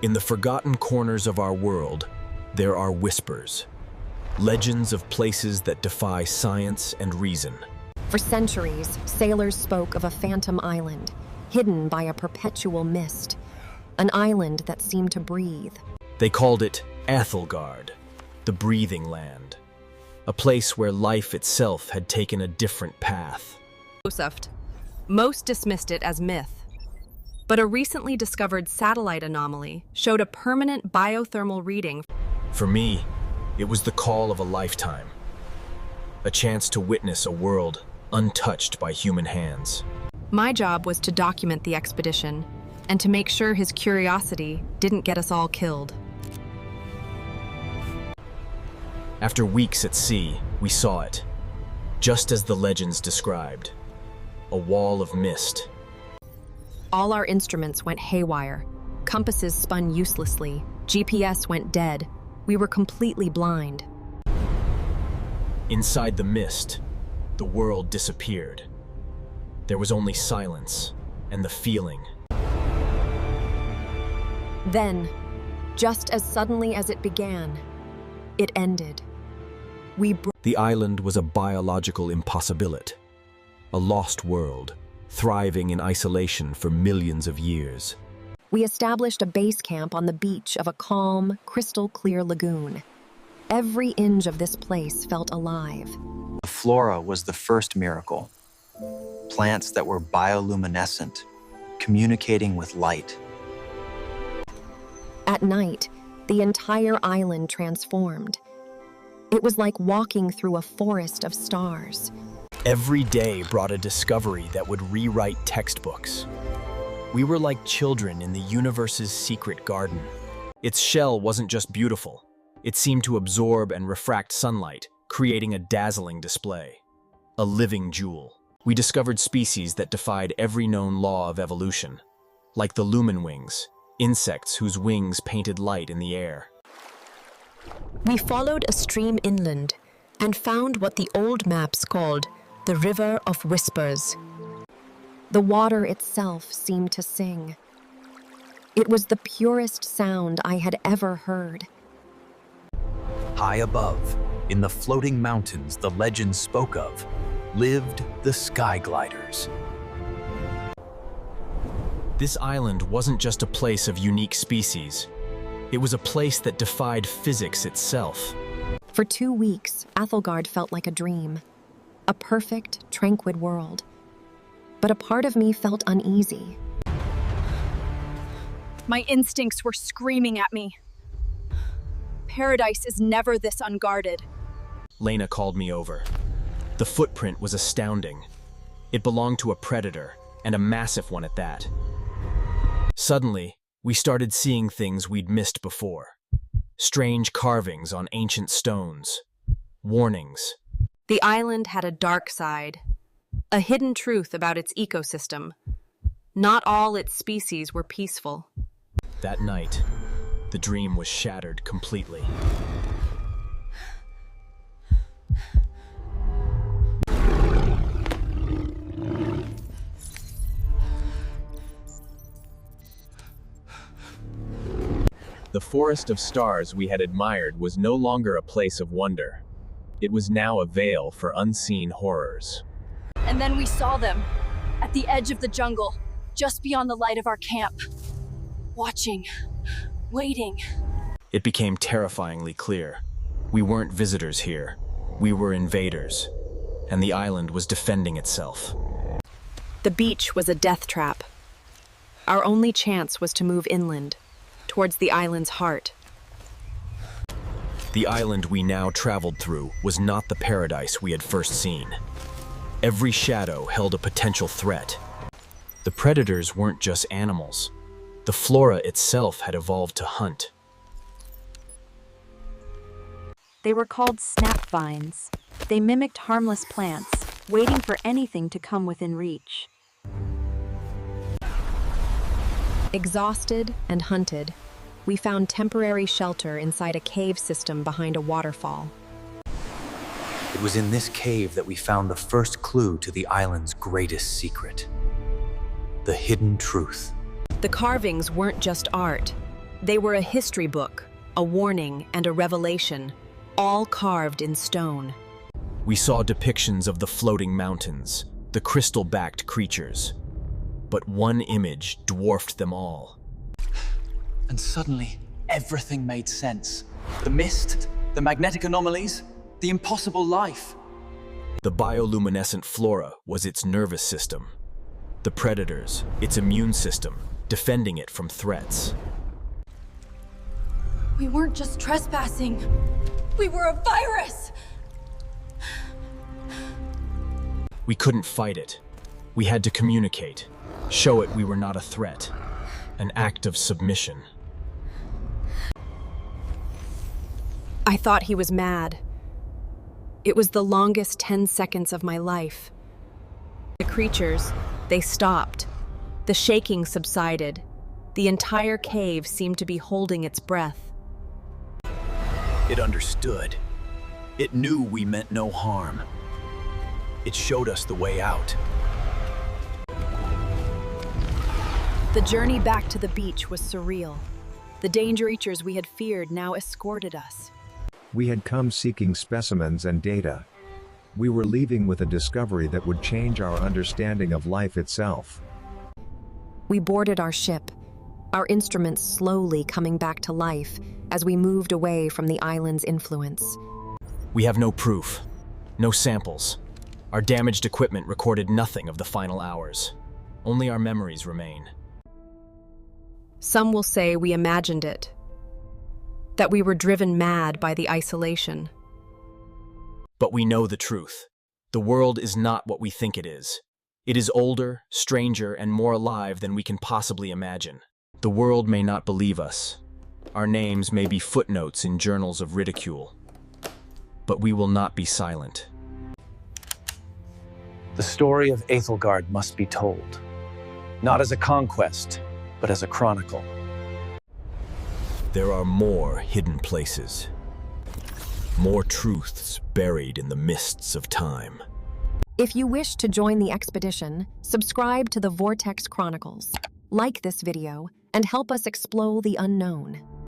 In the forgotten corners of our world, there are whispers, legends of places that defy science and reason. For centuries, sailors spoke of a phantom island, hidden by a perpetual mist, an island that seemed to breathe. They called it Athelgard, the breathing land, a place where life itself had taken a different path. Most dismissed it as myth, but a recently discovered satellite anomaly showed a permanent biothermal reading. For me, it was the call of a lifetime, a chance to witness a world untouched by human hands. My job was to document the expedition and to make sure his curiosity didn't get us all killed. After weeks at sea, we saw it, just as the legends described, a wall of mist. All our instruments went haywire. Compasses spun uselessly. GPS went dead. We were completely blind. Inside the mist, the world disappeared. There was only silence and the feeling. Then, just as suddenly as it began, it ended. The island was a biological impossibility, a lost world, thriving in isolation for millions of years. We established a base camp on the beach of a calm, crystal-clear lagoon. Every inch of this place felt alive. The flora was the first miracle. Plants that were bioluminescent, communicating with light. At night, the entire island transformed. It was like walking through a forest of stars. Every day brought a discovery that would rewrite textbooks. We were like children in the universe's secret garden. Its shell wasn't just beautiful. It seemed to absorb and refract sunlight, creating a dazzling display. A living jewel. We discovered species that defied every known law of evolution, like the lumen wings, insects whose wings painted light in the air. We followed a stream inland and found what the old maps called the River of Whispers. The water itself seemed to sing. It was the purest sound I had ever heard. High above, in the floating mountains the legend spoke of, lived the sky gliders. This island wasn't just a place of unique species. It was a place that defied physics itself. For 2 weeks, Athelgard felt like a dream. A perfect, tranquil world. But a part of me felt uneasy. My instincts were screaming at me. Paradise is never this unguarded. Lena called me over. The footprint was astounding. It belonged to a predator, and a massive one at that. Suddenly, we started seeing things we'd missed before. Strange carvings on ancient stones. Warnings. The island had a dark side, a hidden truth about its ecosystem. Not all its species were peaceful. That night, the dream was shattered completely. The forest of stars we had admired was no longer a place of wonder. It was now a veil for unseen horrors. And then we saw them, at the edge of the jungle, just beyond the light of our camp. Watching, waiting. It became terrifyingly clear. We weren't visitors here. We were invaders. And the island was defending itself. The beach was a death trap. Our only chance was to move inland, towards the island's heart. The island we now traveled through was not the paradise we had first seen. Every shadow held a potential threat. The predators weren't just animals. The flora itself had evolved to hunt. They were called snap vines. They mimicked harmless plants, waiting for anything to come within reach. Exhausted and hunted, we found temporary shelter inside a cave system behind a waterfall. It was in this cave that we found the first clue to the island's greatest secret. The hidden truth. The carvings weren't just art. They were a history book, a warning, and a revelation, all carved in stone. We saw depictions of the floating mountains, the crystal-backed creatures. But one image dwarfed them all. And suddenly, everything made sense. The mist, the magnetic anomalies, the impossible life. The bioluminescent flora was its nervous system. The predators, its immune system, defending it from threats. We weren't just trespassing. We were a virus! We couldn't fight it. We had to communicate, show it we were not a threat, an act of submission. I thought he was mad. It was the longest 10 seconds of my life. The creatures, they stopped. The shaking subsided. The entire cave seemed to be holding its breath. It understood. It knew we meant no harm. It showed us the way out. The journey back to the beach was surreal. The danger creatures we had feared now escorted us. We had come seeking specimens and data. We were leaving with a discovery that would change our understanding of life itself. We boarded our ship, our instruments slowly coming back to life as we moved away from the island's influence. We have no proof, no samples. Our damaged equipment recorded nothing of the final hours. Only our memories remain. Some will say we imagined it, that we were driven mad by the isolation. But we know the truth. The world is not what we think it is. It is older, stranger, and more alive than we can possibly imagine. The world may not believe us. Our names may be footnotes in journals of ridicule. But we will not be silent. The story of Aethelgard must be told, not as a conquest, but as a chronicle. There are more hidden places. More truths buried in the mists of time. If you wish to join the expedition, subscribe to the Vortex Chronicles, like this video, and help us explore the unknown.